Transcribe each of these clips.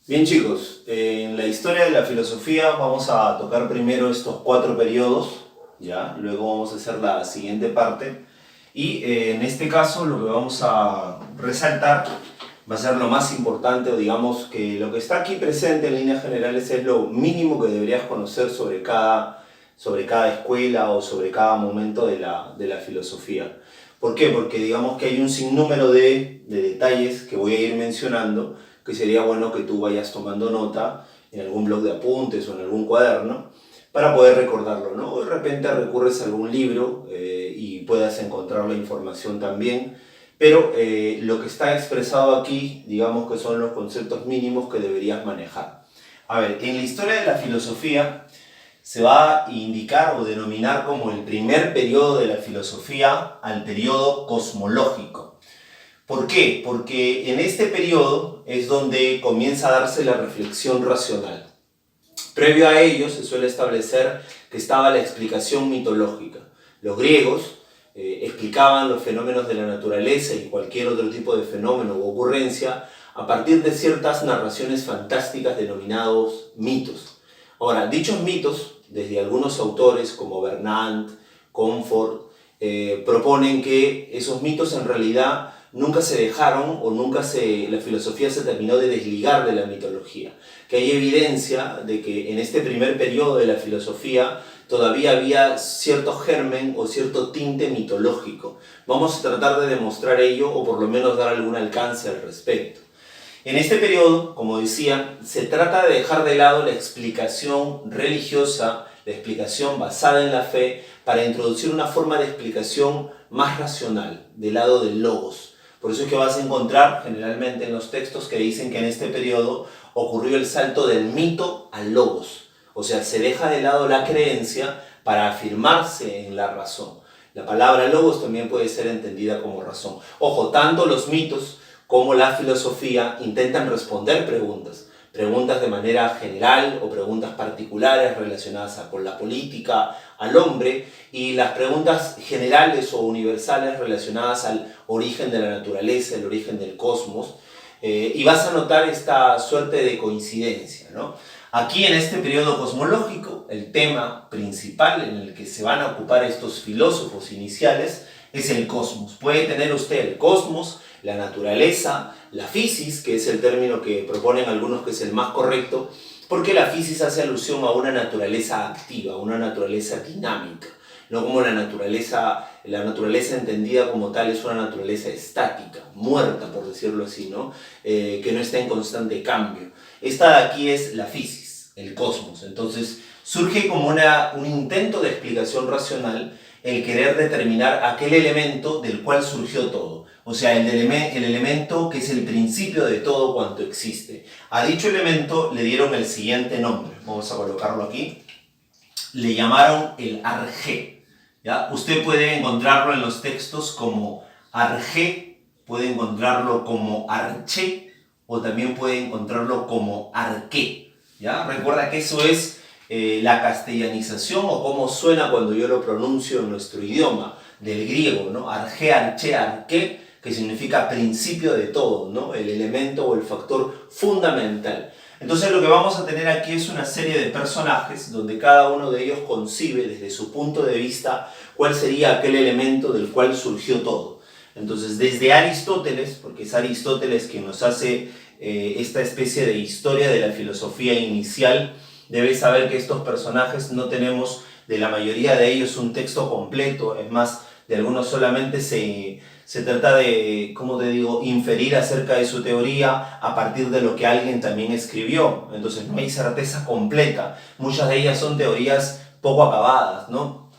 Bien chicos, en la historia de la filosofía vamos a tocar primero estos cuatro periodos, ¿ya? Luego vamos a hacer la siguiente parte y en este caso lo que vamos a resaltar va a ser lo más importante, o digamos que lo que está aquí presente en líneas generales es lo mínimo que deberías conocer sobre cada escuela o sobre cada momento de la filosofía. ¿Por qué? Porque digamos que hay un sinnúmero de detalles que voy a ir mencionando que sería bueno que tú vayas tomando nota en algún blog de apuntes o en algún cuaderno para poder recordarlo, ¿no? O de repente recurres a algún libro y puedas encontrar la información también, pero lo que está expresado aquí, digamos que son los conceptos mínimos que deberías manejar. A ver, en la historia de la filosofía se va a indicar o denominar como el primer periodo de la filosofía al periodo cosmológico. ¿Por qué? Porque en este periodo es donde comienza a darse la reflexión racional. Previo a ello se suele establecer que estaba la explicación mitológica. Los griegos explicaban los fenómenos de la naturaleza y cualquier otro tipo de fenómeno u ocurrencia a partir de ciertas narraciones fantásticas denominados mitos. Ahora, dichos mitos, desde algunos autores como Bernard, Comfort, proponen que esos mitos en realidad nunca se dejaron o la filosofía se terminó de desligar de la mitología, que hay evidencia de que en este primer periodo de la filosofía todavía había cierto germen o cierto tinte mitológico. Vamos a tratar de demostrar ello o por lo menos dar algún alcance al respecto. En este periodo, como decía, se trata de dejar de lado la explicación religiosa, la explicación basada en la fe, para introducir una forma de explicación más racional, del lado del logos. Por eso es que vas a encontrar generalmente en los textos que dicen que en este periodo ocurrió el salto del mito al logos. O sea, se deja de lado la creencia para afirmarse en la razón. La palabra logos también puede ser entendida como razón. Ojo, tanto los mitos como la filosofía intentan responder preguntas de manera general o preguntas particulares relacionadas con la política, al hombre, y las preguntas generales o universales relacionadas al origen de la naturaleza, el origen del cosmos, y vas a notar esta suerte de coincidencia, ¿no? Aquí en este periodo cosmológico, el tema principal en el que se van a ocupar estos filósofos iniciales es el cosmos. Puede tener usted el cosmos, la naturaleza, la physis, que es el término que proponen algunos que es el más correcto, porque la physis hace alusión a una naturaleza activa, una naturaleza dinámica, no como la naturaleza entendida como tal es una naturaleza estática, muerta por decirlo así, ¿no? Que no está en constante cambio. Esta de aquí es la physis, el cosmos. Entonces surge como un intento de explicación racional el querer determinar aquel elemento del cual surgió todo. O sea, el elemento que es el principio de todo cuanto existe. A dicho elemento le dieron el siguiente nombre. Vamos a colocarlo aquí. Le llamaron el arjé. ¿Ya? Usted puede encontrarlo en los textos como arjé, puede encontrarlo como arché o también puede encontrarlo como arqué. ¿Ya? Recuerda que eso es la castellanización o cómo suena cuando yo lo pronuncio en nuestro idioma, del griego, ¿no? Arjé, arché, arqué, que significa principio de todo, ¿no? El elemento o el factor fundamental. Entonces lo que vamos a tener aquí es una serie de personajes donde cada uno de ellos concibe desde su punto de vista cuál sería aquel elemento del cual surgió todo. Entonces desde Aristóteles, porque es Aristóteles quien nos hace esta especie de historia de la filosofía inicial, debes saber que estos personajes no tenemos de la mayoría de ellos un texto completo, es más, de algunos solamente se trata de, ¿cómo te digo?, inferir acerca de su teoría a partir de lo que alguien también escribió. Entonces no hay certeza completa. Muchas de ellas son teorías poco acabadas, ¿no?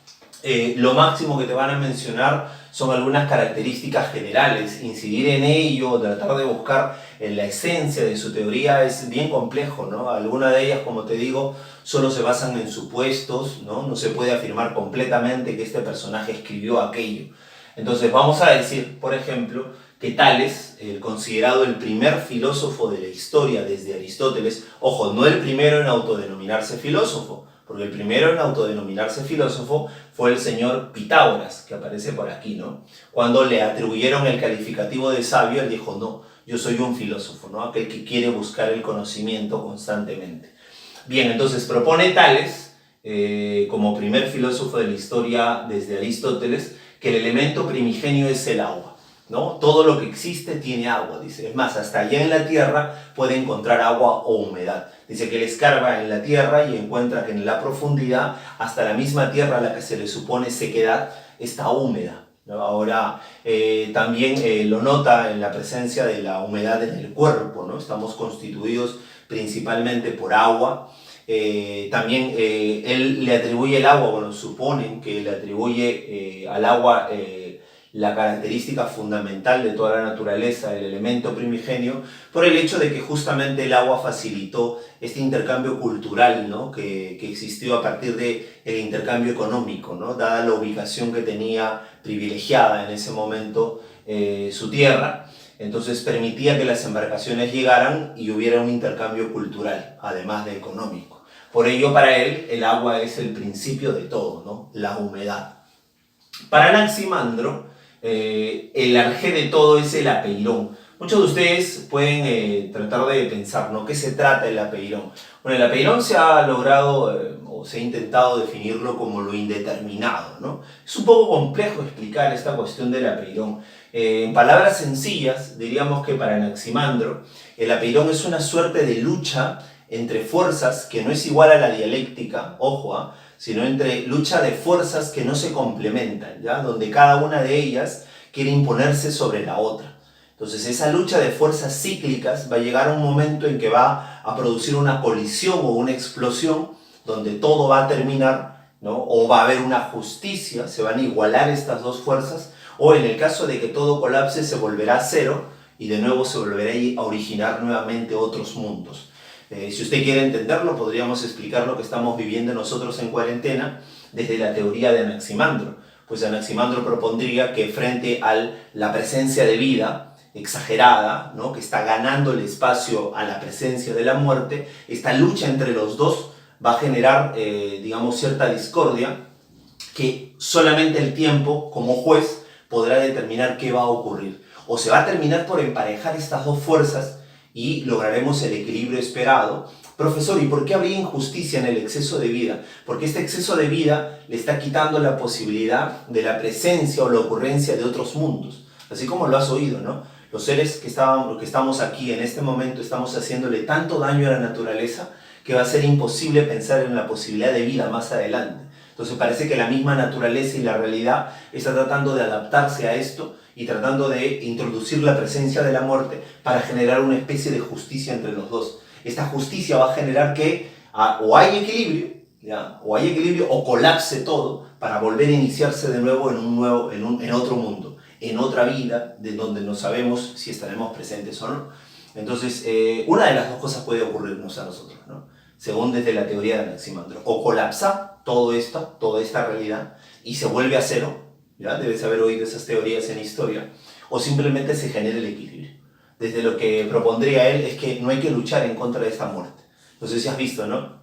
Lo máximo que te van a mencionar son algunas características generales. Incidir en ello, tratar de buscar en la esencia de su teoría es bien complejo, ¿no? Algunas de ellas, como te digo, solo se basan en supuestos, ¿no? No se puede afirmar completamente que este personaje escribió aquello. Entonces vamos a decir, por ejemplo, que Tales, considerado el primer filósofo de la historia desde Aristóteles, ojo, no el primero en autodenominarse filósofo, porque el primero en autodenominarse filósofo fue el señor Pitágoras, que aparece por aquí, ¿no? Cuando le atribuyeron el calificativo de sabio, él dijo, no, yo soy un filósofo, ¿no? Aquel que quiere buscar el conocimiento constantemente. Bien, entonces propone Tales, como primer filósofo de la historia desde Aristóteles, que el elemento primigenio es el agua, ¿no? Todo lo que existe tiene agua, dice. Es más, hasta allá en la tierra puede encontrar agua o humedad. Dice que él escarba en la tierra y encuentra que en la profundidad, hasta la misma tierra a la que se le supone sequedad, está húmeda, ¿no? Ahora, también lo nota en la presencia de la humedad en el cuerpo, ¿no? Estamos constituidos principalmente por agua. También él le atribuye el agua, bueno, suponen que le atribuye al agua la característica fundamental de toda la naturaleza, el elemento primigenio, por el hecho de que justamente el agua facilitó este intercambio cultural, ¿no? que existió a partir del intercambio económico, ¿no? Dada la ubicación que tenía privilegiada en ese momento su tierra. Entonces permitía que las embarcaciones llegaran y hubiera un intercambio cultural, además de económico. Por ello, para él, el agua es el principio de todo, ¿no? La humedad. Para Anaximandro, el arjé de todo es el apeirón. Muchos de ustedes pueden tratar de pensar, ¿no? ¿Qué se trata el apeirón? Bueno, el apeirón se ha logrado o se ha intentado definirlo como lo indeterminado, ¿no? Es un poco complejo explicar esta cuestión del apeirón. En palabras sencillas, diríamos que para Anaximandro, el apeirón es una suerte de lucha entre fuerzas que no es igual a la dialéctica, ojo, sino entre lucha de fuerzas que no se complementan, ¿ya? Donde cada una de ellas quiere imponerse sobre la otra. Entonces esa lucha de fuerzas cíclicas va a llegar a un momento en que va a producir una colisión o una explosión donde todo va a terminar, ¿no? O va a haber una justicia, se van a igualar estas dos fuerzas, o en el caso de que todo colapse se volverá a cero y de nuevo se volverá a originar nuevamente otros mundos. Si usted quiere entenderlo, podríamos explicar lo que estamos viviendo nosotros en cuarentena desde la teoría de Anaximandro. Pues Anaximandro propondría que frente a la presencia de vida exagerada, ¿no? Que está ganando el espacio a la presencia de la muerte, esta lucha entre los dos va a generar, digamos, cierta discordia que solamente el tiempo, como juez, podrá determinar qué va a ocurrir. O se va a terminar por emparejar estas dos fuerzas y lograremos el equilibrio esperado. Profesor, ¿y por qué habría injusticia en el exceso de vida? Porque este exceso de vida le está quitando la posibilidad de la presencia o la ocurrencia de otros mundos. Así como lo has oído, ¿no? Los seres que estamos aquí en este momento estamos haciéndole tanto daño a la naturaleza que va a ser imposible pensar en la posibilidad de vida más adelante. Entonces parece que la misma naturaleza y la realidad está tratando de adaptarse a esto y tratando de introducir la presencia de la muerte para generar una especie de justicia entre los dos. Esta justicia va a generar que o hay equilibrio, ¿ya? O hay equilibrio o colapse todo para volver a iniciarse de nuevo en otro mundo, en otra vida de donde no sabemos si estaremos presentes o no. Entonces, una de las dos cosas puede ocurrirnos a nosotros, ¿no? Según desde la teoría de Anaximandro. O colapsa toda esta realidad y se vuelve a cero, ¿ya? Debes haber oído esas teorías en historia, o simplemente se genera el equilibrio. Desde lo que propondría él es que no hay que luchar en contra de esta muerte. No sé si has visto, ¿no?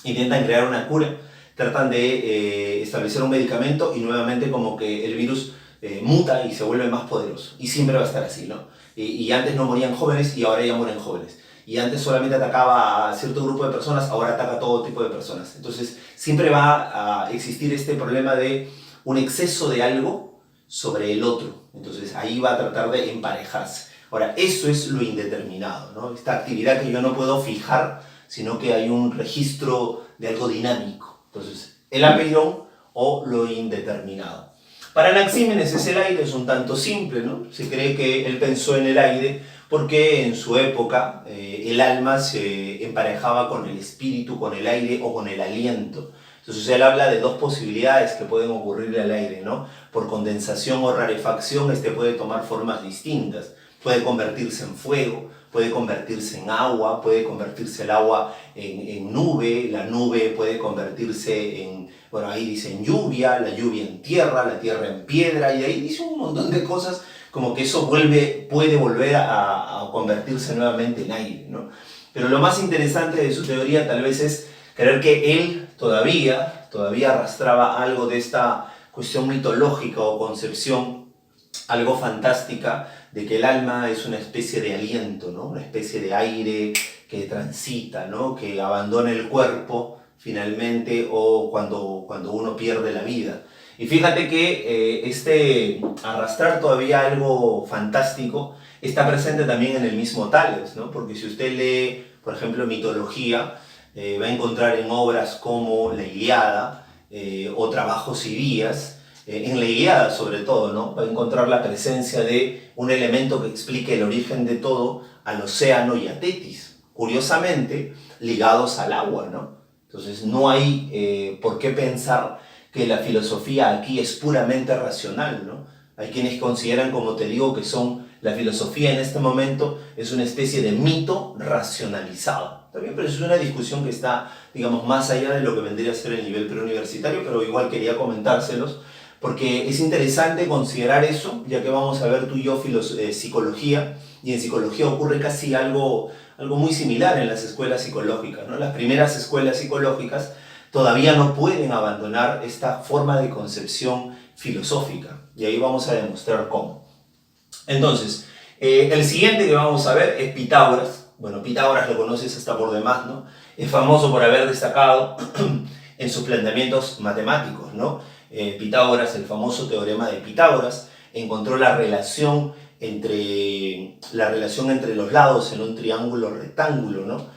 Intentan crear una cura, tratan de establecer un medicamento y nuevamente como que el virus muta y se vuelve más poderoso. Y siempre va a estar así, ¿no? Y antes no morían jóvenes y ahora ya mueren jóvenes. Y antes solamente atacaba a cierto grupo de personas, ahora ataca a todo tipo de personas. Entonces siempre va a existir este problema de un exceso de algo sobre el otro. Entonces ahí va a tratar de emparejarse. Ahora, eso es lo indeterminado, ¿no? Esta actividad que yo no puedo fijar, sino que hay un registro de algo dinámico. Entonces, el apeirón o lo indeterminado. Para Anaxímenes el aire es un tanto simple, ¿no? Se cree que él pensó en el aire porque en su época el alma se emparejaba con el espíritu, con el aire o con el aliento. Entonces él habla de dos posibilidades que pueden ocurrirle al aire, ¿no? Por condensación o rarefacción este puede tomar formas distintas. Puede convertirse en fuego, puede convertirse en agua, puede convertirse el agua en nube, la nube puede convertirse en, bueno, ahí dice en lluvia, la lluvia en tierra, la tierra en piedra, y ahí dice un montón de cosas como que eso puede volver a convertirse nuevamente en aire, ¿no? Pero lo más interesante de su teoría tal vez es creer que él todavía arrastraba algo de esta cuestión mitológica o concepción algo fantástica de que el alma es una especie de aliento, ¿no? Una especie de aire que transita, ¿no? Que abandona el cuerpo finalmente o cuando uno pierde la vida. Y fíjate que este arrastrar todavía algo fantástico está presente también en el mismo Tales, ¿no? Porque si usted lee, por ejemplo, mitología, va a encontrar en obras como la Ilíada o Trabajos y Días, en la Ilíada sobre todo, ¿no? Va a encontrar la presencia de un elemento que explique el origen de todo al océano y a Tetis, curiosamente ligados al agua, ¿no? Entonces no hay por qué pensar que la filosofía aquí es puramente racional, ¿no? Hay quienes consideran, como te digo, que la filosofía en este momento es una especie de mito racionalizado. También, pero es una discusión que está, digamos, más allá de lo que vendría a ser el nivel preuniversitario, pero igual quería comentárselos, porque es interesante considerar eso, ya que vamos a ver tú y yo psicología, y en psicología ocurre casi algo muy similar en las escuelas psicológicas, ¿no? Las primeras escuelas psicológicas todavía no pueden abandonar esta forma de concepción filosófica, y ahí vamos a demostrar cómo. Entonces, el siguiente que vamos a ver es Pitágoras. Bueno, Pitágoras lo conoces hasta por demás, ¿no? Es famoso por haber destacado en sus planteamientos matemáticos, ¿no? Pitágoras, el famoso teorema de Pitágoras, encontró la relación entre los lados en un triángulo rectángulo, ¿no?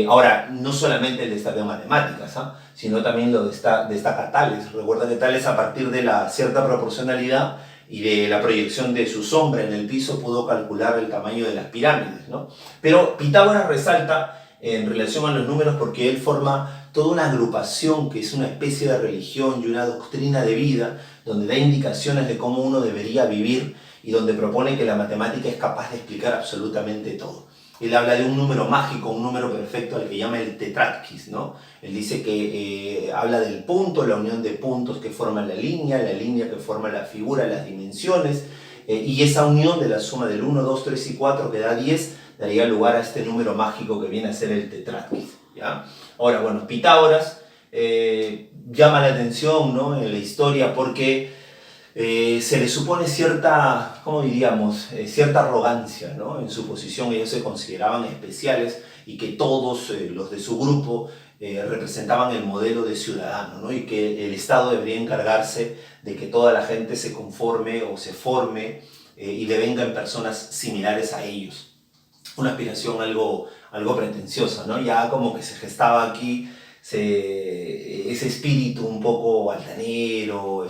Ahora, no solamente él destaca en matemáticas, sino también lo destaca Tales. Recuerda que Tales, a partir de la cierta proporcionalidad y de la proyección de su sombra en el piso, pudo calcular el tamaño de las pirámides, ¿no? Pero Pitágoras resalta en relación a los números porque él forma toda una agrupación que es una especie de religión y una doctrina de vida donde da indicaciones de cómo uno debería vivir y donde propone que la matemática es capaz de explicar absolutamente todo. Él habla de un número mágico, un número perfecto al que llama el tetratkis, ¿no? Él dice que habla del punto, la unión de puntos que forman la línea que forma la figura, las dimensiones, y esa unión de la suma del 1, 2, 3 y 4 que da 10 daría lugar a este número mágico que viene a ser el tetratkis, ¿ya? Ahora, bueno, Pitágoras llama la atención, ¿no? En la historia porque se le supone cierta, ¿cómo diríamos? Cierta arrogancia, ¿no? En su posición. Ellos se consideraban especiales y que todos los de su grupo representaban el modelo de ciudadano, ¿no? Y que el Estado debería encargarse de que toda la gente se conforme o se forme y devenga en personas similares a ellos. Una aspiración algo pretenciosa, ¿no? Ya como que se gestaba aquí ese espíritu un poco altanero,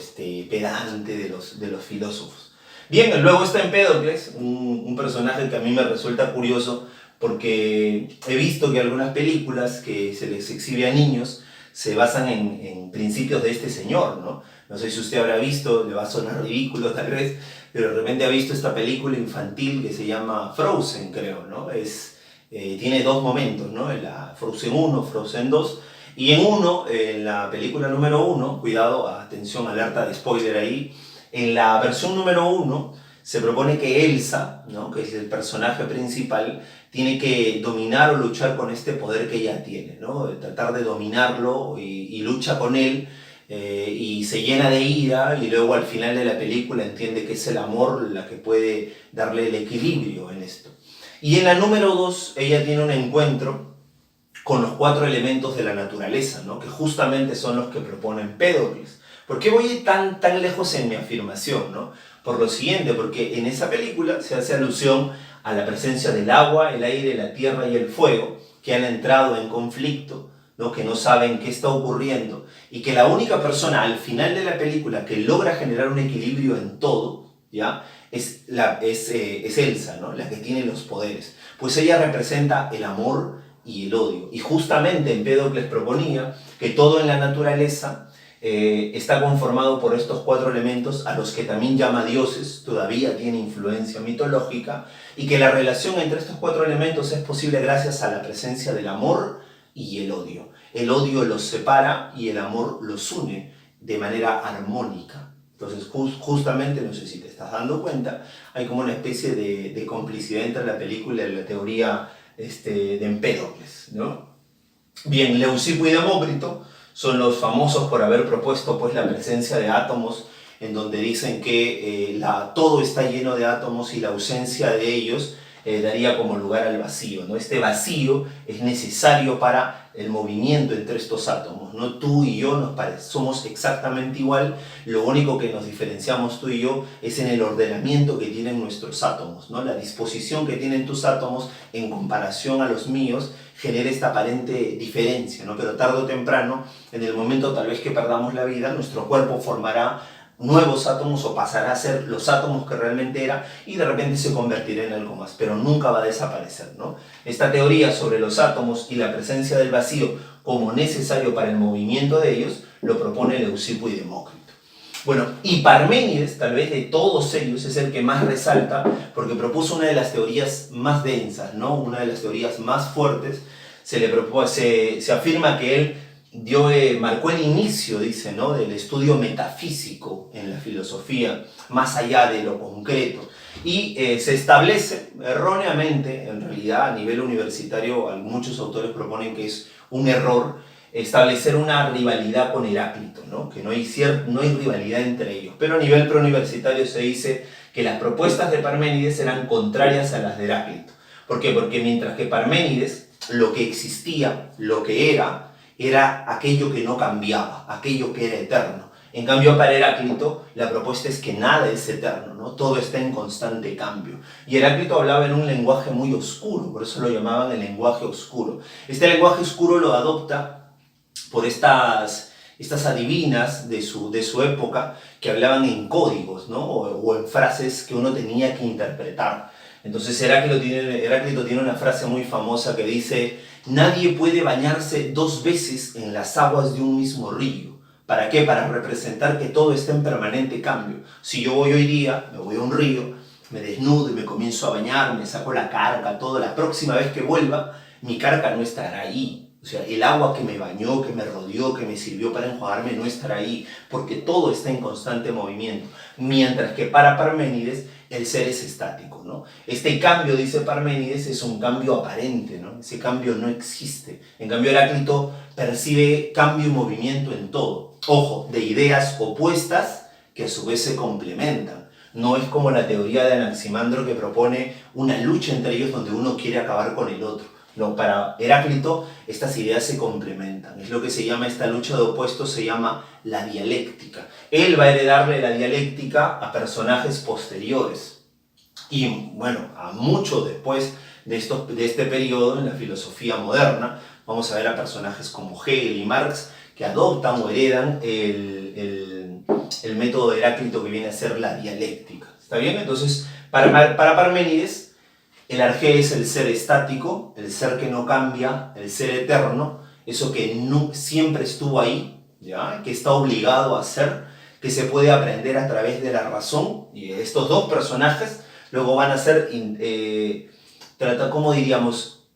pedante de los filósofos. Bien, luego está Empédocles, un personaje que a mí me resulta curioso porque he visto que algunas películas que se les exhibe a niños se basan en principios de este señor, ¿no? No sé si usted habrá visto, le va a sonar ridículo tal vez, pero de repente ha visto esta película infantil que se llama Frozen, creo, ¿no? Tiene dos momentos, ¿no? La Frozen 1, Frozen 2, y en la película número 1, cuidado, atención, alerta de spoiler ahí, en la versión número 1 se propone que Elsa, ¿no? Que es el personaje principal, tiene que dominar o luchar con este poder que ella tiene, ¿no? Tratar de dominarlo y lucha con él y se llena de ira y luego al final de la película entiende que es el amor la que puede darle el equilibrio en esto. Y en la número 2 ella tiene un encuentro con los 4 elementos de la naturaleza, ¿no? Que justamente son los que propone Empédocles. ¿Por qué voy tan lejos en mi afirmación, ¿no? Por lo siguiente, porque en esa película se hace alusión a la presencia del agua, el aire, la tierra y el fuego, que han entrado en conflicto, ¿no? Que no saben qué está ocurriendo, y que la única persona al final de la película que logra generar un equilibrio en todo, ¿ya? Es Elsa, ¿no? La que tiene los poderes. Pues ella representa el amor y el odio. Y justamente Empédocles proponía que todo en la naturaleza está conformado por estos 4 elementos a los que también llama dioses, todavía tiene influencia mitológica, y que la relación entre estos 4 elementos es posible gracias a la presencia del amor y el odio. El odio los separa y el amor los une de manera armónica. Entonces justamente, no sé si te estás dando cuenta, hay como una especie de complicidad entre la película y la teoría de Empédocles, ¿no? Bien, Leucipo y Demócrito son los famosos por haber propuesto pues, la presencia de átomos en donde dicen que todo está lleno de átomos y la ausencia de ellos daría como lugar al vacío, ¿no? Este vacío es necesario para el movimiento entre estos átomos, ¿no? Tú y yo somos exactamente igual, lo único que nos diferenciamos tú y yo es en el ordenamiento que tienen nuestros átomos, ¿no? La disposición que tienen tus átomos en comparación a los míos genera esta aparente diferencia, ¿no? Pero tarde o temprano, en el momento tal vez que perdamos la vida, nuestro cuerpo formará nuevos átomos o pasará a ser los átomos que realmente era y de repente se convertirá en algo más, pero nunca va a desaparecer, ¿no? Esta teoría sobre los átomos y la presencia del vacío como necesario para el movimiento de ellos lo propone Leucipo y Demócrito. Bueno, y Parménides, tal vez de todos ellos, es el que más resalta porque propuso una de las teorías más densas, ¿no? Una de las teorías más fuertes. Se afirma que él marcó el inicio, dice, ¿no? Del estudio metafísico en la filosofía, más allá de lo concreto. Y se establece erróneamente, en realidad a nivel universitario, muchos autores proponen que es un error establecer una rivalidad con Heráclito, ¿no? Que no hay rivalidad entre ellos. Pero a nivel preuniversitario se dice que las propuestas de Parménides eran contrarias a las de Heráclito. ¿Por qué? Porque mientras que Parménides, lo que existía, lo que era aquello que no cambiaba, aquello que era eterno. En cambio, para Heráclito, la propuesta es que nada es eterno, ¿no? Todo está en constante cambio. Y Heráclito hablaba en un lenguaje muy oscuro, por eso lo llamaban el lenguaje oscuro. Este lenguaje oscuro lo adopta por estas adivinas de su época que hablaban en códigos, ¿no? o en frases que uno tenía que interpretar. Entonces Heráclito tiene una frase muy famosa que dice: nadie puede bañarse 2 veces en las aguas de un mismo río. ¿Para qué? Para representar que todo está en permanente cambio. Si yo voy hoy día, me voy a un río, me desnudo y me comienzo a bañar, me saco la carga, todo, la próxima vez que vuelva, mi carga no estará ahí. O sea, el agua que me bañó, que me rodeó, que me sirvió para enjuagarme no estará ahí, porque todo está en constante movimiento. Mientras que para Parménides el ser es estático, ¿no? Este cambio, dice Parménides, es un cambio aparente, ¿no? Ese cambio no existe. En cambio, Heráclito percibe cambio y movimiento en todo. Ojo, de ideas opuestas que a su vez se complementan. No es como la teoría de Anaximandro que propone una lucha entre ellos donde uno quiere acabar con el otro. No, para Heráclito estas ideas se complementan. Es lo que se llama esta lucha de opuestos, se llama la dialéctica. Él va a heredarle la dialéctica a personajes posteriores. Y bueno, a mucho después de este periodo en la filosofía moderna, vamos a ver a personajes como Hegel y Marx que adoptan o heredan el método de Heráclito que viene a ser la dialéctica. ¿Está bien? Entonces, para Parménides, el arjé es el ser estático, el ser que no cambia, el ser eterno, eso que siempre estuvo ahí, ¿ya? Que está obligado a ser, que se puede aprender a través de la razón. Y estos dos personajes luego van a ser, ¿cómo diríamos?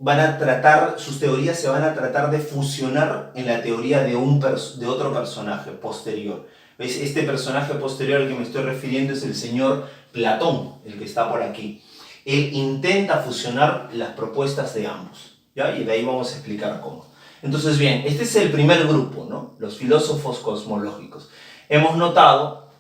Sus teorías se van a tratar de fusionar en la teoría de otro personaje posterior. ¿Ves? Este personaje posterior al que me estoy refiriendo es el señor Platón, el que está por aquí. Él intenta fusionar las propuestas de ambos, ¿ya? Y de ahí vamos a explicar cómo. Entonces, bien, este es el primer grupo, ¿no? Los filósofos cosmológicos. Hemos notado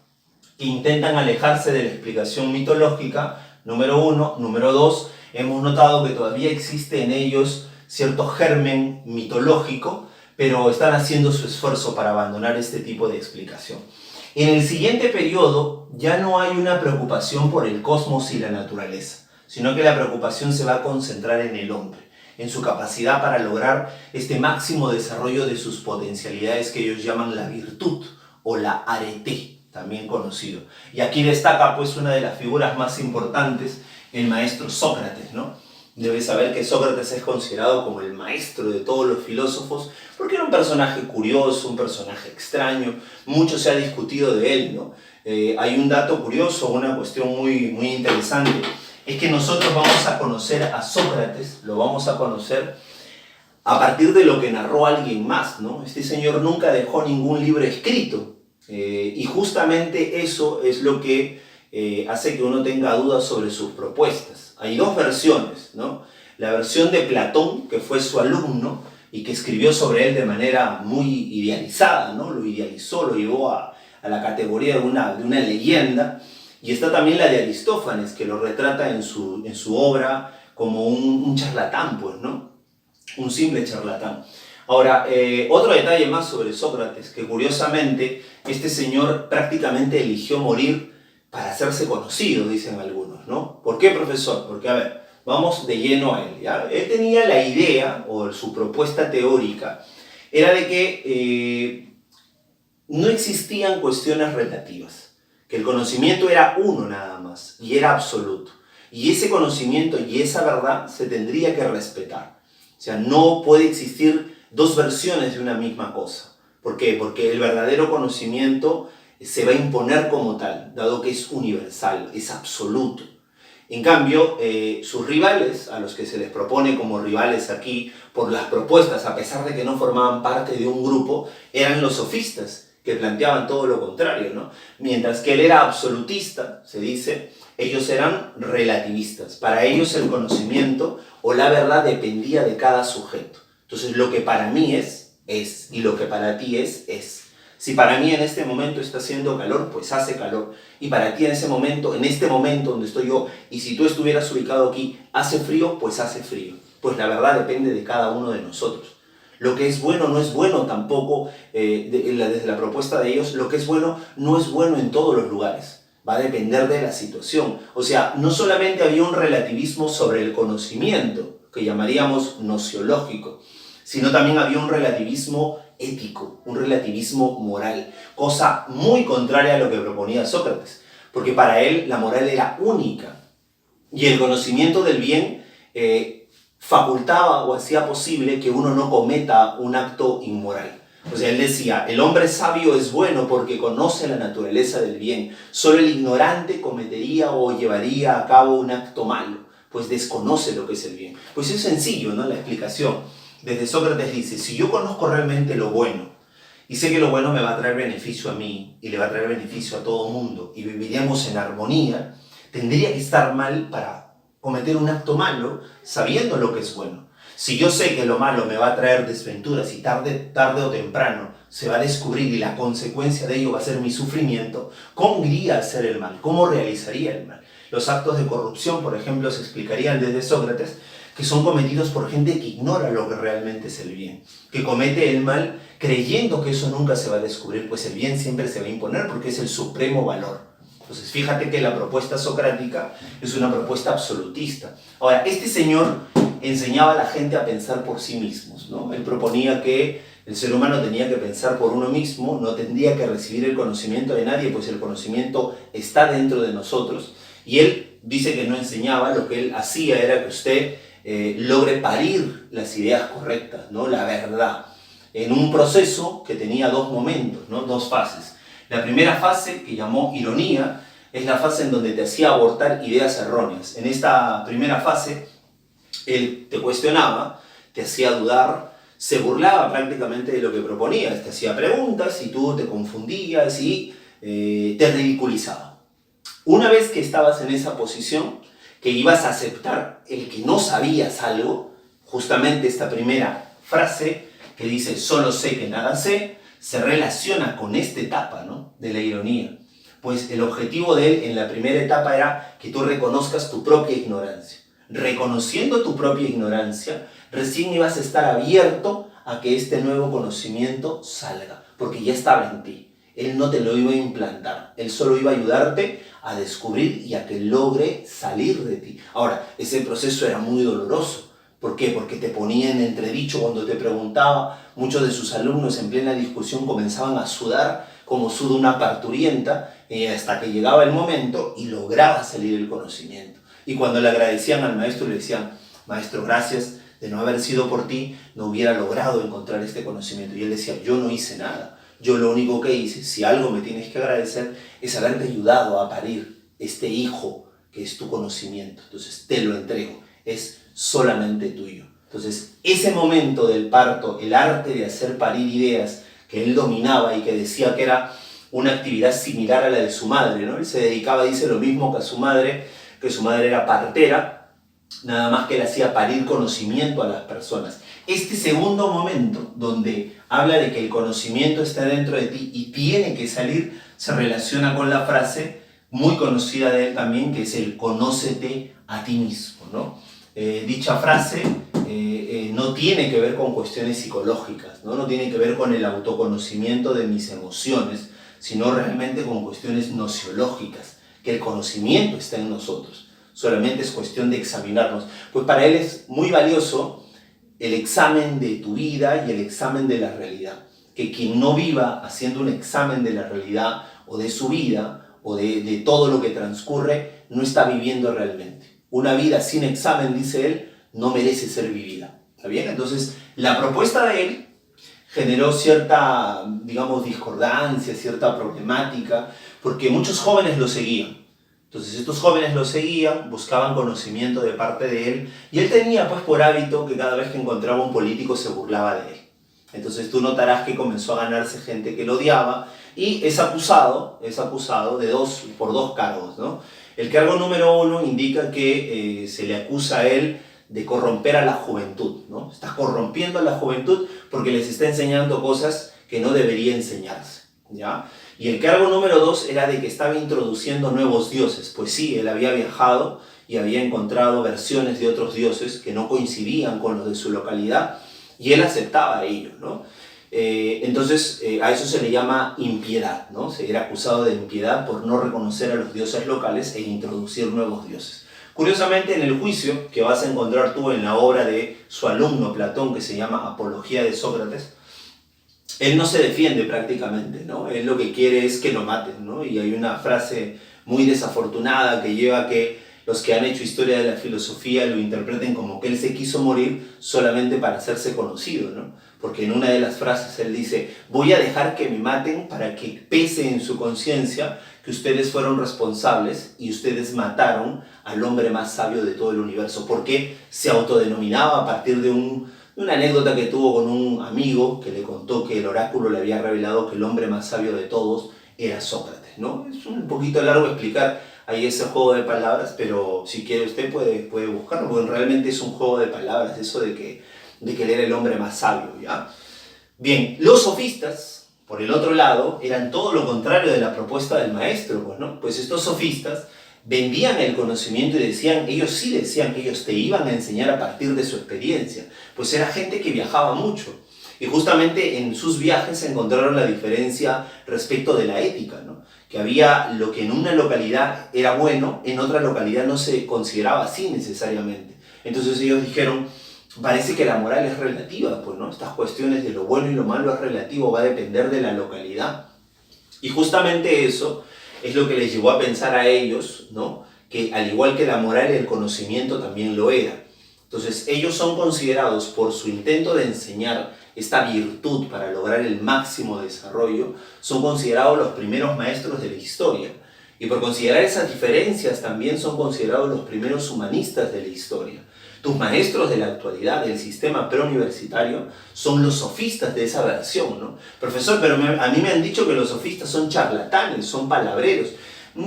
que intentan alejarse de la explicación mitológica, número 1. Número 2, hemos notado que todavía existe en ellos cierto germen mitológico, pero están haciendo su esfuerzo para abandonar este tipo de explicación. En el siguiente periodo ya no hay una preocupación por el cosmos y la naturaleza, sino que la preocupación se va a concentrar en el hombre, en su capacidad para lograr este máximo desarrollo de sus potencialidades que ellos llaman la virtud o la arete, también conocido. Y aquí destaca pues una de las figuras más importantes, el maestro Sócrates, ¿no? Debes saber que Sócrates es considerado como el maestro de todos los filósofos porque era un personaje curioso, un personaje extraño, mucho se ha discutido de él, ¿no? Hay un dato curioso, una cuestión muy, muy interesante, es que nosotros vamos a conocer a Sócrates, lo vamos a conocer a partir de lo que narró alguien más, ¿no? Este señor nunca dejó ningún libro escrito, y justamente eso es lo que hace que uno tenga dudas sobre sus propuestas. Hay 2 versiones, ¿no? La versión de Platón, que fue su alumno y que escribió sobre él de manera muy idealizada, ¿no? Lo idealizó, lo llevó a a la categoría de una leyenda. Y está también la de Aristófanes, que lo retrata en su obra como un charlatán, pues, ¿no? Un simple charlatán. Ahora, otro detalle más sobre Sócrates, que curiosamente este señor prácticamente eligió morir para hacerse conocido, dicen algunos, ¿no? ¿Por qué, profesor? Porque, a ver, vamos de lleno a él, ¿ya? Él tenía la idea, o su propuesta teórica, era de que no existían cuestiones relativas, que el conocimiento era uno nada más, y era absoluto. Y ese conocimiento y esa verdad se tendría que respetar. O sea, no puede existir dos versiones de una misma cosa. ¿Por qué? Porque el verdadero conocimiento se va a imponer como tal, dado que es universal, es absoluto. En cambio, sus rivales, a los que se les propone como rivales aquí por las propuestas, a pesar de que no formaban parte de un grupo, eran los sofistas, que planteaban todo lo contrario, ¿no? Mientras que él era absolutista, se dice, ellos eran relativistas. Para ellos el conocimiento o la verdad dependía de cada sujeto. Entonces, lo que para mí es, y lo que para ti es. Si para mí en este momento está haciendo calor, pues hace calor. Y para ti en este momento donde estoy yo, y si tú estuvieras ubicado aquí, hace frío, pues hace frío. Pues la verdad depende de cada uno de nosotros. Lo que es bueno no es bueno tampoco, desde la propuesta de ellos, lo que es bueno no es bueno en todos los lugares. Va a depender de la situación. O sea, no solamente había un relativismo sobre el conocimiento, que llamaríamos nociológico, sino también había un relativismo ético, un relativismo moral, cosa muy contraria a lo que proponía Sócrates, porque para él la moral era única y el conocimiento del bien facultaba o hacía posible que uno no cometa un acto inmoral. O sea, él decía, el hombre sabio es bueno porque conoce la naturaleza del bien, solo el ignorante cometería o llevaría a cabo un acto malo, pues desconoce lo que es el bien. Pues es sencillo, ¿no? La explicación. Desde Sócrates dice, si yo conozco realmente lo bueno, y sé que lo bueno me va a traer beneficio a mí, y le va a traer beneficio a todo mundo, y viviríamos en armonía, tendría que estar mal para cometer un acto malo, sabiendo lo que es bueno. Si yo sé que lo malo me va a traer desventuras y tarde o temprano se va a descubrir y la consecuencia de ello va a ser mi sufrimiento, ¿cómo iría a hacer el mal? ¿Cómo realizaría el mal? Los actos de corrupción, por ejemplo, se explicarían desde Sócrates, que son cometidos por gente que ignora lo que realmente es el bien, que comete el mal creyendo que eso nunca se va a descubrir, pues el bien siempre se va a imponer porque es el supremo valor. Entonces, fíjate que la propuesta socrática es una propuesta absolutista. Ahora, este señor enseñaba a la gente a pensar por sí mismos, ¿no? Él proponía que el ser humano tenía que pensar por uno mismo, no tendría que recibir el conocimiento de nadie, pues el conocimiento está dentro de nosotros. Y él dice que no enseñaba, lo que él hacía era que usted logre parir las ideas correctas, ¿no? La verdad, en un proceso que tenía dos momentos, ¿no? Dos fases. La primera fase, que llamó ironía, es la fase en donde te hacía abortar ideas erróneas. En esta primera fase, él te cuestionaba, te hacía dudar, se burlaba prácticamente de lo que proponías, te hacía preguntas y tú te confundías y te ridiculizaba. Una vez que estabas en esa posición, que ibas a aceptar el que no sabías algo, justamente esta primera frase que dice solo sé que nada sé, se relaciona con esta etapa, ¿no? De la ironía. Pues el objetivo de él en la primera etapa era que tú reconozcas tu propia ignorancia. Reconociendo tu propia ignorancia, recién ibas a estar abierto a que este nuevo conocimiento salga, porque ya estaba en ti. Él no te lo iba a implantar, él solo iba a ayudarte a descubrir y a que logre salir de ti. Ahora, ese proceso era muy doloroso. ¿Por qué? Porque te ponía en entredicho cuando te preguntaba. Muchos de sus alumnos en plena discusión comenzaban a sudar como suda una parturienta hasta que llegaba el momento y lograba salir el conocimiento. Y cuando le agradecían al maestro, le decían, maestro, gracias, de no haber sido por ti, no hubiera logrado encontrar este conocimiento. Y él decía, yo no hice nada. Yo lo único que hice, si algo me tienes que agradecer, es haberte ayudado a parir este hijo que es tu conocimiento. Entonces te lo entrego, es solamente tuyo. Entonces ese momento del parto, el arte de hacer parir ideas que él dominaba y que decía que era una actividad similar a la de su madre, ¿no? Él se dedicaba, dice, lo mismo que su madre era partera, nada más que él hacía parir conocimiento a las personas. Este segundo momento, donde habla de que el conocimiento está dentro de ti y tiene que salir, se relaciona con la frase muy conocida de él también, que es el conócete a ti mismo, ¿no? Dicha frase no tiene que ver con cuestiones psicológicas, ¿no? No tiene que ver con el autoconocimiento de mis emociones, sino realmente con cuestiones nociológicas, que el conocimiento está en nosotros, solamente es cuestión de examinarnos. Pues para él es muy valioso el examen de tu vida y el examen de la realidad, que quien no viva haciendo un examen de la realidad o de su vida o de todo lo que transcurre, no está viviendo realmente. Una vida sin examen, dice él, no merece ser vivida. ¿Está bien? Entonces, la propuesta de él generó cierta, digamos, discordancia, cierta problemática, porque muchos jóvenes lo seguían. Entonces estos jóvenes lo seguían, buscaban conocimiento de parte de él, y él tenía pues por hábito que cada vez que encontraba un político se burlaba de él. Entonces tú notarás que comenzó a ganarse gente que lo odiaba, y es acusado por dos cargos, ¿no? El cargo número uno indica que se le acusa a él de corromper a la juventud, ¿no? Está corrompiendo a la juventud porque les está enseñando cosas que no debería enseñarse, ¿ya? Y el cargo número dos era de que estaba introduciendo nuevos dioses. Pues sí, él había viajado y había encontrado versiones de otros dioses que no coincidían con los de su localidad, y él aceptaba ello, ¿no? Entonces a eso se le llama impiedad, ¿no? Se era acusado de impiedad por no reconocer a los dioses locales e introducir nuevos dioses. Curiosamente, en el juicio que vas a encontrar tú en la obra de su alumno Platón, que se llama Apología de Sócrates, él no se defiende prácticamente, ¿no? Él lo que quiere es que lo maten, ¿no? Y hay una frase muy desafortunada que lleva a que los que han hecho historia de la filosofía lo interpreten como que él se quiso morir solamente para hacerse conocido, ¿no? Porque en una de las frases él dice: voy a dejar que me maten para que pese en su conciencia que ustedes fueron responsables y ustedes mataron al hombre más sabio de todo el universo. Porque se autodenominaba a partir de una anécdota que tuvo con un amigo que le contó que el oráculo le había revelado que el hombre más sabio de todos era Sócrates, ¿no? Es un poquito largo explicar ahí ese juego de palabras, pero si quiere usted puede buscarlo, porque realmente es un juego de palabras, eso de que él era el hombre más sabio, ¿ya? Bien, los sofistas, por el otro lado, eran todo lo contrario de la propuesta del maestro, pues, ¿no? Pues estos sofistas vendían el conocimiento y ellos sí decían que ellos te iban a enseñar a partir de su experiencia, pues era gente que viajaba mucho. Y justamente en sus viajes encontraron la diferencia respecto de la ética, ¿no? Que había lo que en una localidad era bueno, en otra localidad no se consideraba así necesariamente. Entonces ellos dijeron: parece que la moral es relativa, pues, ¿no? Estas cuestiones de lo bueno y lo malo es relativo, va a depender de la localidad. Y justamente eso es lo que les llevó a pensar a ellos, ¿no? Que al igual que la moral, el conocimiento también lo era. Entonces ellos son considerados, por su intento de enseñar esta virtud para lograr el máximo desarrollo, son considerados los primeros maestros de la historia. Y por considerar esas diferencias también son considerados los primeros humanistas de la historia. Tus maestros de la actualidad del sistema preuniversitario son los sofistas de esa versión, ¿no? Profesor, pero a mí me han dicho que los sofistas son charlatanes, son palabreros.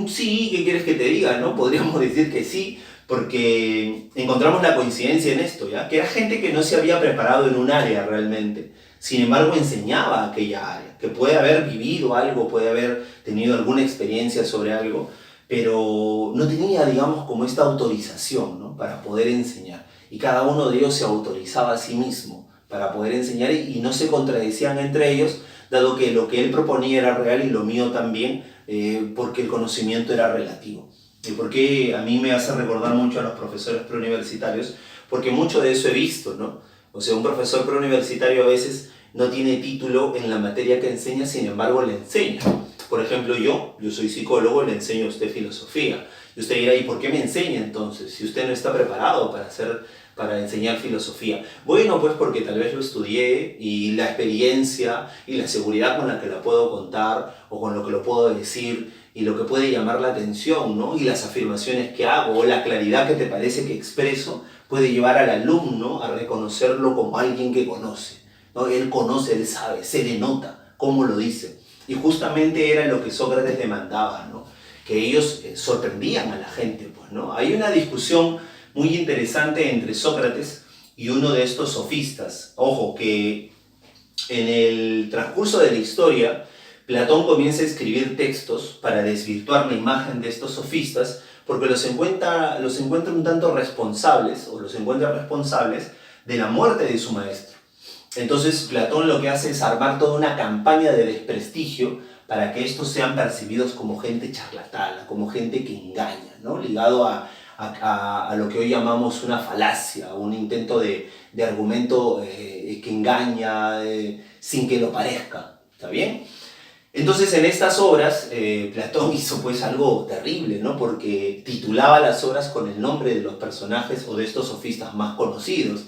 Sí, ¿qué quieres que te diga, no? Podríamos decir que sí, porque encontramos la coincidencia en esto, ¿ya? Que era gente que no se había preparado en un área realmente. Sin embargo, enseñaba aquella área, que puede haber vivido algo, puede haber tenido alguna experiencia sobre algo, pero no tenía, digamos, como esta autorización, ¿no? Para poder enseñar. Y cada uno de ellos se autorizaba a sí mismo para poder enseñar, y no se contradecían entre ellos, dado que lo que él proponía era real y lo mío también, porque el conocimiento era relativo. ¿Y por qué a mí me hace recordar mucho a los profesores preuniversitarios? Porque mucho de eso he visto, ¿no? O sea, un profesor preuniversitario a veces no tiene título en la materia que enseña, sin embargo le enseña. Por ejemplo, yo soy psicólogo, le enseño a usted filosofía. Y usted dirá: ¿y por qué me enseña entonces? Si usted no está preparado para enseñar filosofía. Bueno, pues porque tal vez lo estudié, y la experiencia y la seguridad con la que la puedo contar, o con lo que lo puedo decir, y lo que puede llamar la atención, ¿no? Y las afirmaciones que hago, o la claridad que te parece que expreso, puede llevar al alumno a reconocerlo como alguien que conoce, ¿no? Él conoce, él sabe, se le nota cómo lo dice. Y justamente era lo que Sócrates demandaba, ¿no? Que ellos sorprendían a la gente, pues, ¿no? Hay una discusión muy interesante entre Sócrates y uno de estos sofistas. Ojo, que en el transcurso de la historia, Platón comienza a escribir textos para desvirtuar la imagen de estos sofistas porque los encuentra un tanto responsables, o los encuentra responsables de la muerte de su maestro. Entonces Platón lo que hace es armar toda una campaña de desprestigio para que estos sean percibidos como gente charlatana, como gente que engaña, ¿no? Ligado a lo que hoy llamamos una falacia, un intento de argumento que engaña sin que lo parezca, ¿está bien? Entonces en estas obras Platón hizo pues algo terrible, ¿no? Porque titulaba las obras con el nombre de los personajes o de estos sofistas más conocidos.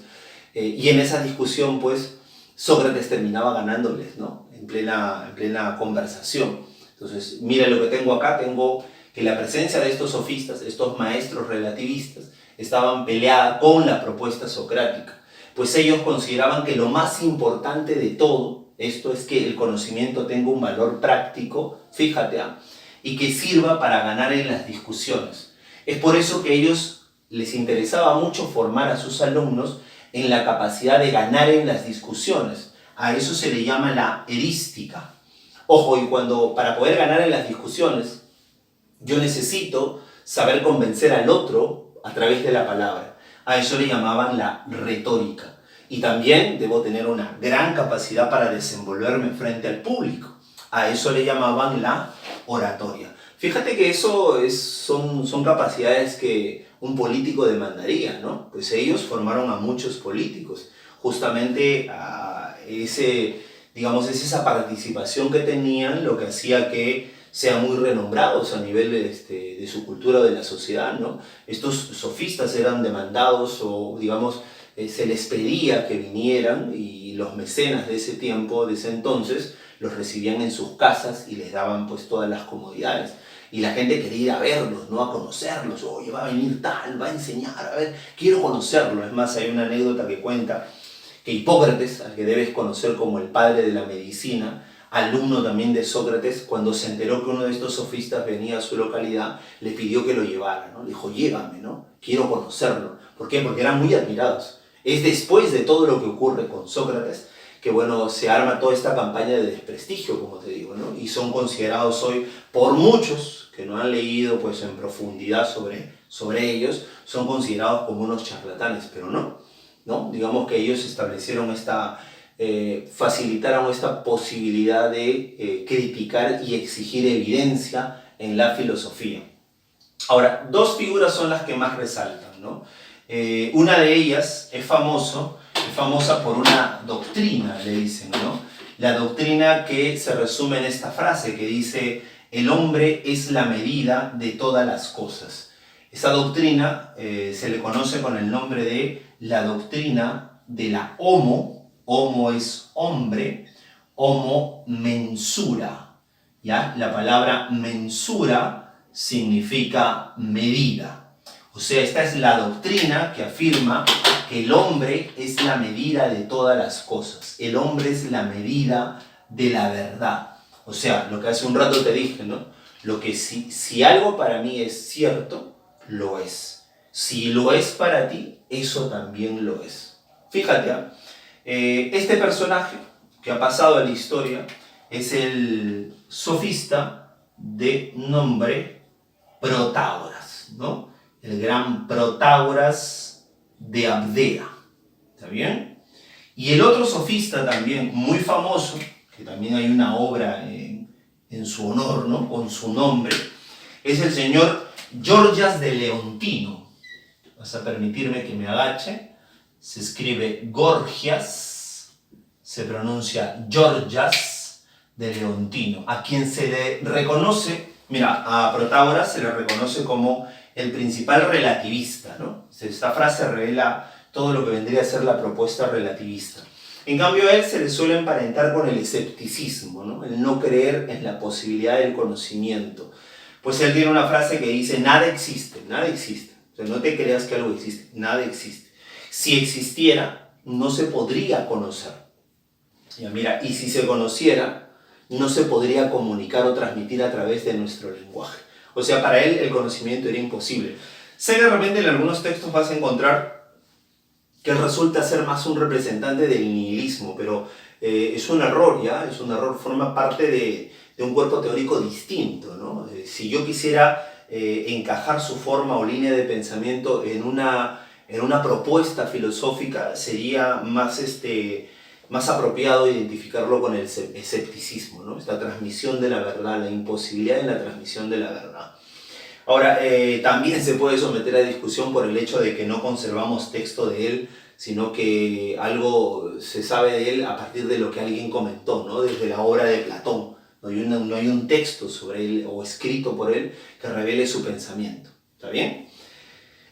Y en esa discusión pues Sócrates terminaba ganándoles, ¿no? En plena conversación. Entonces mira lo que tengo acá, tengo que la presencia de estos sofistas, estos maestros relativistas, estaban peleada con la propuesta socrática, pues ellos consideraban que lo más importante de todo, esto es que el conocimiento tenga un valor práctico, fíjate, y que sirva para ganar en las discusiones. Es por eso que a ellos les interesaba mucho formar a sus alumnos en la capacidad de ganar en las discusiones. A eso se le llama la erística. Ojo, y para poder ganar en las discusiones, yo necesito saber convencer al otro a través de la palabra. A eso le llamaban la retórica. Y también debo tener una gran capacidad para desenvolverme frente al público. A eso le llamaban la oratoria. Fíjate que son capacidades que un político demandaría, ¿no? Pues ellos formaron a muchos políticos. Justamente es esa participación que tenían lo que hacía que sean muy renombrados a nivel de su cultura o de la sociedad, ¿no? Estos sofistas eran demandados o, digamos, se les pedía que vinieran y los mecenas de ese tiempo, de ese entonces, los recibían en sus casas y les daban pues todas las comodidades. Y la gente quería ir a verlos, ¿no? A conocerlos. Oye, va a venir tal, va a enseñar, a ver, quiero conocerlo. Es más, hay una anécdota que cuenta que Hipócrates, al que debes conocer como el padre de la medicina, alumno también de Sócrates, cuando se enteró que uno de estos sofistas venía a su localidad, le pidió que lo llevara, ¿no? Le dijo, llévame, ¿no? Quiero conocerlo. ¿Por qué? Porque eran muy admirados. Es después de todo lo que ocurre con Sócrates que, bueno, se arma toda esta campaña de desprestigio, como te digo, ¿no? Y son considerados hoy por muchos que no han leído pues en profundidad sobre ellos, son considerados como unos charlatanes, pero no. Digamos que ellos establecieron facilitaron esta posibilidad de criticar y exigir evidencia en la filosofía. Ahora, dos figuras son las que más resaltan, ¿no? Una de ellas es famosa por una doctrina, le dicen, ¿no? La doctrina que se resume en esta frase que dice, el hombre es la medida de todas las cosas. Esa doctrina se le conoce con el nombre de la doctrina de la homo es hombre, homo mensura, ¿ya? La palabra mensura significa medida. O sea, esta es la doctrina que afirma que el hombre es la medida de todas las cosas. El hombre es la medida de la verdad. O sea, lo que hace un rato te dije, ¿no? Lo que si algo para mí es cierto, lo es. Si lo es para ti, eso también lo es. Fíjate, este personaje que ha pasado a la historia es el sofista de nombre Protágoras, ¿no? El gran Protágoras de Abdera, ¿está bien? Y el otro sofista también muy famoso, que también hay una obra en su honor, ¿no? Con su nombre, es el señor Gorgias de Leontino. Vas a permitirme que me agache. Se escribe Gorgias, se pronuncia Gorgias de Leontino, a quien se le reconoce, mira, a Protágoras se le reconoce como el principal relativista, ¿no? Esta frase revela todo lo que vendría a ser la propuesta relativista. En cambio, a él se le suele emparentar con el escepticismo, ¿no? El no creer en la posibilidad del conocimiento. Pues él tiene una frase que dice, nada existe, nada existe. O sea, no te creas que algo existe, nada existe. Si existiera, no se podría conocer. Ya, mira, y si se conociera, no se podría comunicar o transmitir a través de nuestro lenguaje. O sea, para él el conocimiento era imposible. Sé que de repente en algunos textos vas a encontrar que resulta ser más un representante del nihilismo, pero es un error, ¿ya? Es un error, forma parte de un cuerpo teórico distinto, ¿no? Si yo quisiera encajar su forma o línea de pensamiento en una propuesta filosófica, sería más apropiado identificarlo con el escepticismo, ¿no? Esta transmisión de la verdad, la imposibilidad de la transmisión de la verdad. Ahora, también se puede someter a discusión por el hecho de que no conservamos texto de él, sino que algo se sabe de él a partir de lo que alguien comentó, ¿no? Desde la obra de Platón. No hay un texto sobre él o escrito por él que revele su pensamiento. ¿Está bien?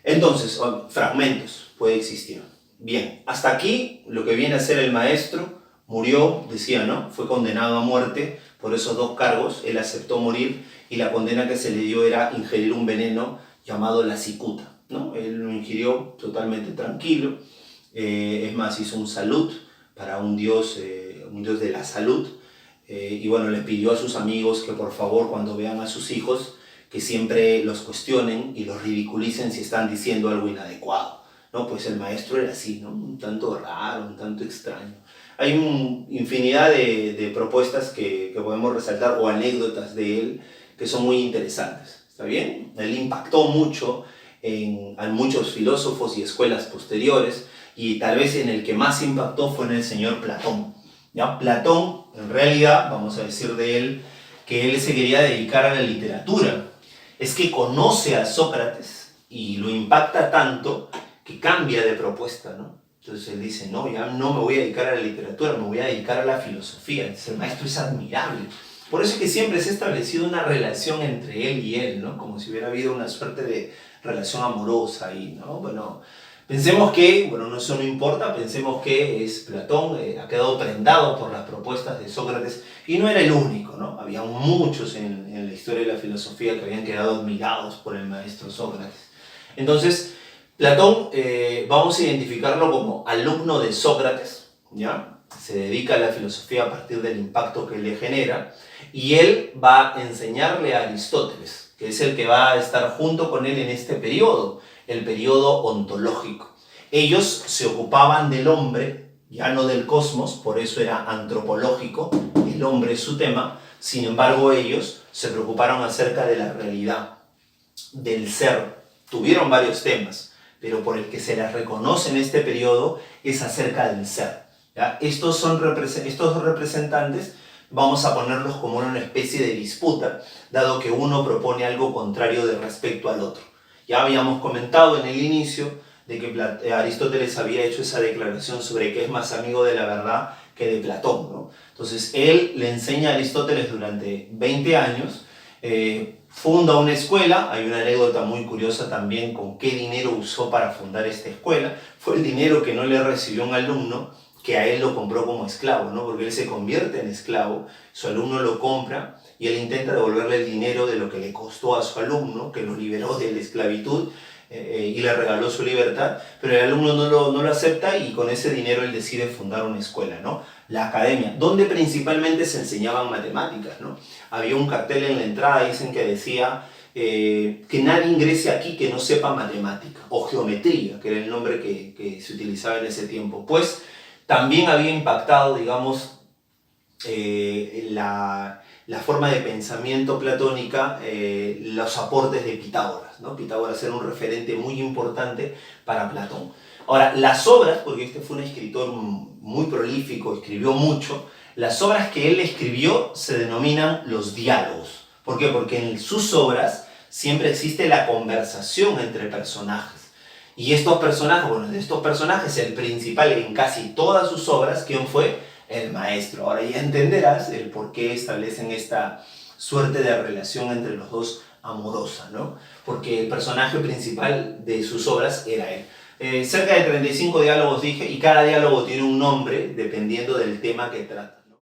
Entonces, fragmentos puede existir. Bien, hasta aquí lo que viene a ser el maestro murió, decía, ¿no? Fue condenado a muerte por esos dos cargos, él aceptó morir y la condena que se le dio era ingerir un veneno llamado la cicuta, ¿no? Él lo ingirió totalmente tranquilo, es más, hizo un salud para un dios de la salud, y bueno, le pidió a sus amigos que por favor cuando vean a sus hijos que siempre los cuestionen y los ridiculicen si están diciendo algo inadecuado, ¿no? Pues el maestro era así, ¿no? Un tanto raro, un tanto extraño. Hay infinidad de propuestas que podemos resaltar o anécdotas de él que son muy interesantes, ¿está bien? Él impactó mucho a muchos filósofos y escuelas posteriores y tal vez en el que más impactó fue en el señor Platón, ¿ya? Platón, en realidad, vamos a decir de él, que él se quería dedicar a la literatura. Es que conoce a Sócrates y lo impacta tanto que cambia de propuesta, ¿no? Entonces él dice, no, ya no me voy a dedicar a la literatura, me voy a dedicar a la filosofía. Entonces el maestro es admirable. Por eso es que siempre se ha establecido una relación entre él y él, ¿no? Como si hubiera habido una suerte de relación amorosa ahí, ¿no? Bueno, pensemos que, bueno, eso no importa, pensemos que es Platón, ha quedado prendado por las propuestas de Sócrates y no era el único, ¿no? Había muchos en la historia de la filosofía que habían quedado admirados por el maestro Sócrates. Entonces, Platón, vamos a identificarlo como alumno de Sócrates, ¿ya? Se dedica a la filosofía a partir del impacto que le genera y él va a enseñarle a Aristóteles, que es el que va a estar junto con él en este periodo, el periodo ontológico. Ellos se ocupaban del hombre, ya no del cosmos, por eso era antropológico, el hombre es su tema, sin embargo ellos se preocuparon acerca de la realidad, del ser. Tuvieron varios temas, pero por el que se les reconoce en este periodo es acerca del ser, ¿ya? Estos representantes vamos a ponerlos como una especie de disputa, dado que uno propone algo contrario de respecto al otro. Ya habíamos comentado en el inicio de que Aristóteles había hecho esa declaración sobre que es más amigo de la verdad que de Platón, ¿no? Entonces él le enseña a Aristóteles durante 20 años, funda una escuela. Hay una anécdota muy curiosa también con qué dinero usó para fundar esta escuela. Fue el dinero que no le recibió un alumno, que a él lo compró como esclavo, ¿no? Porque él se convierte en esclavo, su alumno lo compra y él intenta devolverle el dinero de lo que le costó a su alumno, que lo liberó de la esclavitud y le regaló su libertad, pero el alumno no lo acepta y con ese dinero él decide fundar una escuela, ¿no? La academia, donde principalmente se enseñaban matemáticas, ¿no? Había un cartel en la entrada, dicen que decía que nadie ingrese aquí que no sepa matemática o geometría, que era el nombre que se utilizaba en ese tiempo. Pues también había impactado, digamos, la forma de pensamiento platónica, los aportes de Pitágoras, ¿no? Pitágoras era un referente muy importante para Platón. Ahora, las obras, porque este fue un escritor muy prolífico, escribió mucho, las obras que él escribió se denominan los diálogos. ¿Por qué? Porque en sus obras siempre existe la conversación entre personajes. Y estos personajes, bueno, de estos personajes, el principal en casi todas sus obras, ¿quién fue? El maestro. Ahora ya entenderás el por qué establecen esta suerte de relación entre los dos amorosa, ¿no? Porque el personaje principal de sus obras era él. Cerca de 35 diálogos dije, y cada diálogo tiene un nombre dependiendo del tema que trata.